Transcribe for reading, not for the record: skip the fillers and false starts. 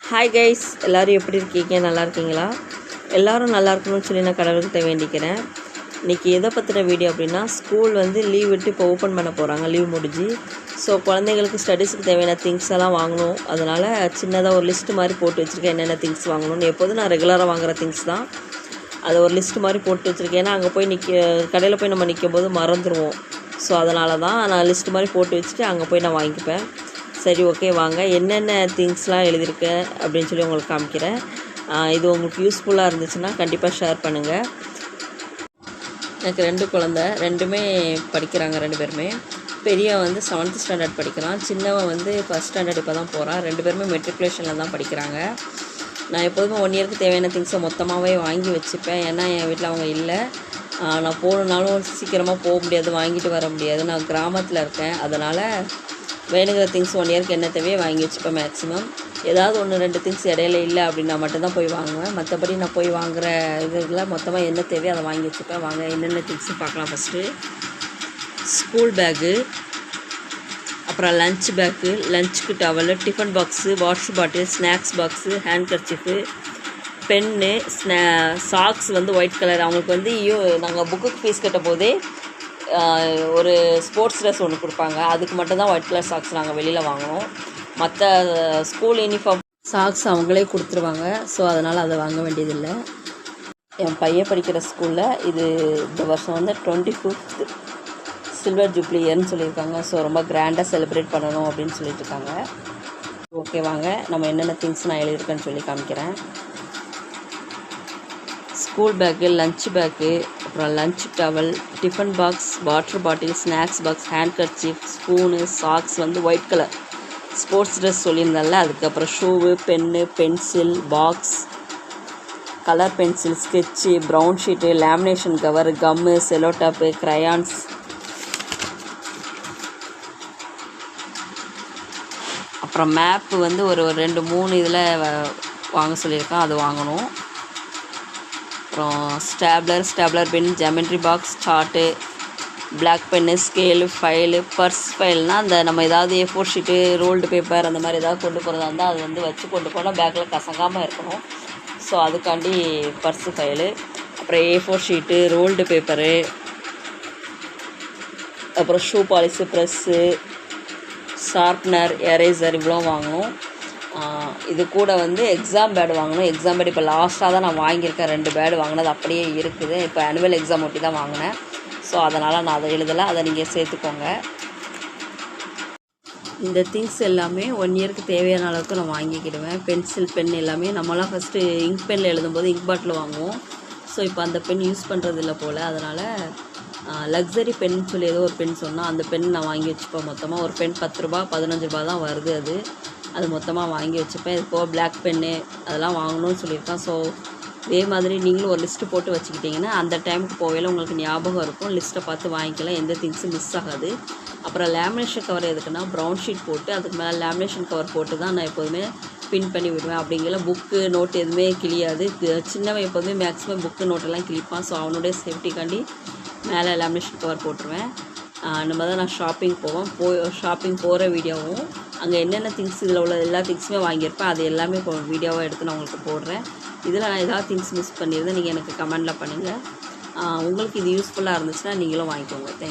Hi guys, எல்லோரும் எப்படி இருக்கீங்க? நல்லா இருக்கீங்களா? எல்லோரும் நல்லா இருக்கணும்னு சொல்லி நான் கடவுள்கிட்ட வேண்டிக்கிறேன். இன்றைக்கி எதை பற்றின வீடியோ அப்படின்னா, ஸ்கூல் வந்து லீவ் விட்டு இப்போ ஓப்பன் பண்ண போகிறாங்க, லீவ் முடிஞ்சு. ஸோ குழந்தைங்களுக்கு ஸ்டடீஸுக்கு தேவையான திங்ஸ் எல்லாம் வாங்கணும். அதனால் சின்னதாக ஒரு லிஸ்ட்டு மாதிரி போட்டு வச்சுருக்கேன், என்னென்ன திங்ஸ் வாங்கணும்னு. எப்போதும் நான் ரெகுலராக வாங்குகிற திங்ஸ் தான், அதை ஒரு லிஸ்ட்டு மாதிரி போட்டு வச்சுருக்கேன். ஏன்னா அங்கே போய் கடையில் போய் நம்ம நிற்கும் போது மறந்துடுவோம். ஸோ அதனால தான் நான் லிஸ்ட்டு மாதிரி போட்டு வச்சுட்டு அங்கே போய் நான் வாங்கிப்பேன். சரி, ஓகே, வாங்க என்னென்ன திங்ஸ்லாம் எழுதியிருக்கேன் அப்படின்னு சொல்லி உங்களுக்கு காமிக்கிறேன். இது உங்களுக்கு யூஸ்ஃபுல்லாக இருந்துச்சுன்னா கண்டிப்பாக ஷேர் பண்ணுங்கள். எனக்கு 2 குழந்தை, 2மே படிக்கிறாங்க. 2 பேருமே. பெரியவன் வந்து 7th ஸ்டாண்டர்ட் படிக்கிறான், சின்னவன் வந்து 1st ஸ்டாண்டர்ட் இப்போ தான் போகிறான். 2 பேருமே மெட்ரிகுலேஷனில் தான் படிக்கிறாங்க. நான் எப்போதுமே 1 இயருக்கு தேவையான திங்ஸை மொத்தமாகவே வாங்கி வச்சுப்பேன். ஏன்னா என் வீட்டில் அவங்க இல்லை. நான் போகணுன்னாலும் சீக்கிரமாக போக முடியாது, வாங்கிட்டு வர முடியாது. நான் கிராமத்தில் இருக்கேன். அதனால் வேணுங்கிற திங்ஸ் 1 இயருக்கு என்ன தேவையோ வாங்கி வச்சுப்பேன் மேக்ஸிமம். ஏதாவது 1-2 திங்ஸ் இடையில இல்லை அப்படின்னா மட்டும்தான் போய் வாங்குவேன். மற்றபடி நான் போய் வாங்குகிற இதில் மொத்தமாக என்ன தேவையோ அதை வாங்கி வச்சுப்பேன். வாங்க என்னென்ன திங்ஸு பார்க்கலாம். ஃபஸ்ட்டு ஸ்கூல் பேக்கு, அப்புறம் லன்ச் பேக்கு, லன்ச்சுக்கு towel, tiffin box, water bottle, snacks box, handkerchief, pen, socks வந்து ஒயிட் கலர். அவங்களுக்கு வந்து நாங்கள் புக்குக்கு ஃபீஸ் கட்ட போதே ஒரு ஸ்போர்ட்ஸ் ட்ரெஸ் ஒன்று கொடுப்பாங்க, அதுக்கு மட்டும்தான் ஒயிட் கலர் சாக்ஸ் நாங்கள் வெளியில் வாங்கினோம். மற்ற ஸ்கூல் யூனிஃபார்ம் சாக்ஸ் அவங்களே கொடுத்துருவாங்க. ஸோ அதனால் அதை வாங்க வேண்டியதில்லை. என் பையன் படிக்கிற ஸ்கூலில் இது இந்த வருஷம் வந்து 25th சில்வர் ஜூப்ளி இயர்னு சொல்லியிருக்காங்க. ஸோ ரொம்ப கிராண்டாக செலிப்ரேட் பண்ணணும் அப்படின்னு சொல்லிட்டு இருக்காங்க. ஓகே, வாங்க நம்ம என்னென்ன திங்ஸ் நான் எழுதியிருக்கேன்னு சொல்லி காமிக்கிறேன். ஸ்கூல் பேக்கு, லன்ச் பேக்கு, அப்புறம் lunch towel, tiffin box, water bottle, snacks box, handkerchief, spoon, socks வந்து ஒயிட் கலர் ஸ்போர்ட்ஸ் ட்ரெஸ் சொல்லியிருந்தால, அதுக்கப்புறம் shoe, pen, pencil box, colour pencil, sketch, brown sheet, lamination cover, gum, sellotape, crayons, அப்புறம் map வந்து ஒரு 2-3 இதில் வாங்க சொல்லியிருக்கேன், அது வாங்கணும். அப்புறம் stapler pen, geometry box, chart, black pen, scale, file, purse ஃபைல்னால் அந்த நம்ம ஏதாவது A4 ஷீட்டு, ரோல்டு பேப்பர் அந்த மாதிரி ஏதாவது கொண்டு போகிறதா இருந்தால் அது வந்து வச்சு கொண்டு போனால் பேக்கில் கசங்காமல் இருக்கணும். ஸோ அதுக்காண்டி பர்ஸு ஃபைலு, அப்புறம் A4 ஷீட்டு, ரோல்டு பேப்பரு, அப்புறம் shoe polish, press, sharpener, eraser இவ்வளோ வாங்கணும். இது கூட வந்து எக்ஸாம் பேடு வாங்கணும். எக்ஸாம் பேடு இப்போ லாஸ்ட்டாக தான் நான் வாங்கியிருக்கேன். 2 பேடு வாங்கினது அப்படியே இருக்குது. இப்போ ஆனுவல் எக்ஸாம் ஒட்டி தான் வாங்கினேன். ஸோ அதனால் நான் அதை எழுதலை, அதை நீங்கள் சேர்த்துக்கோங்க. இந்த திங்ஸ் எல்லாமே 1 இயருக்கு தேவையான அளவுக்கு நான் வாங்கிக்கிடுவேன். பென்சில், பென் எல்லாமே நம்மளாம் ஃபஸ்ட்டு இங்க் பெனில் எழுதும்போது இங்க் பாட்டில் வாங்குவோம். ஸோ இப்போ அந்த பென் யூஸ் பண்ணுறது இல்லை போல். அதனால் லக்ஸரி பென் சொல்லி ஏதோ ஒரு பென் சொன்னால் அந்த பென் நான் வாங்கி வச்சுப்பேன். மொத்தமாக ஒரு பென் 10 ரூபா 15 ரூபா தான் வருது. அது மொத்தமாக வாங்கி வச்சுப்பேன். இது போக பிளாக் பென்னு அதெல்லாம் வாங்கணும்னு சொல்லியிருக்கேன். ஸோ இதே மாதிரி நீங்களும் ஒரு லிஸ்ட்டு போட்டு வச்சுக்கிட்டிங்கன்னா அந்த டைமுக்கு போகையில் உங்களுக்கு ஞாபகம் இருக்கும். லிஸ்ட்டை பார்த்து வாங்கிக்கலாம், எந்த திங்ஸும் மிஸ் ஆகாது. அப்புறம் லேமினேஷன் கவர் எதுக்குன்னா, ப்ரௌன் ஷீட் போட்டு அதுக்கு மேலே லேமினேஷன் கவர் போட்டு தான் நான் எப்போதுமே பின் பண்ணி விடுவேன். அப்படிங்கிற புக்கு நோட்டு எதுவுமே கிளியாது. சின்னவன் எப்போதுமே மேக்ஸிமம் புக்கு நோட்டெல்லாம் கிழிப்பான். ஸோ அவனுடைய சேஃப்டிக்காண்டி மேலே லேமினேஷன் கவர் போட்டுருவேன். நம்ம தான் நான் ஷாப்பிங் ஷாப்பிங் போகிற வீடியோவும் அங்கே என்னென்ன திங்ஸ் இதில் உள்ள எல்லா திங்ஸுமே வாங்கியிருப்பேன். அது எல்லாமே இப்போ வீடியோவாக எடுத்து நான் உங்களுக்கு போடுறேன். இதில் நான் ஏதாவது திங்ஸ் மிஸ் பண்ணியிருந்தேன், நீங்கள் எனக்கு கமெண்டில் பண்ணுங்கள். உங்களுக்கு இது யூஸ்ஃபுல்லாக இருந்துச்சுன்னா நீங்களும் வாங்கிக்கோங்க. தேங்க்யூ.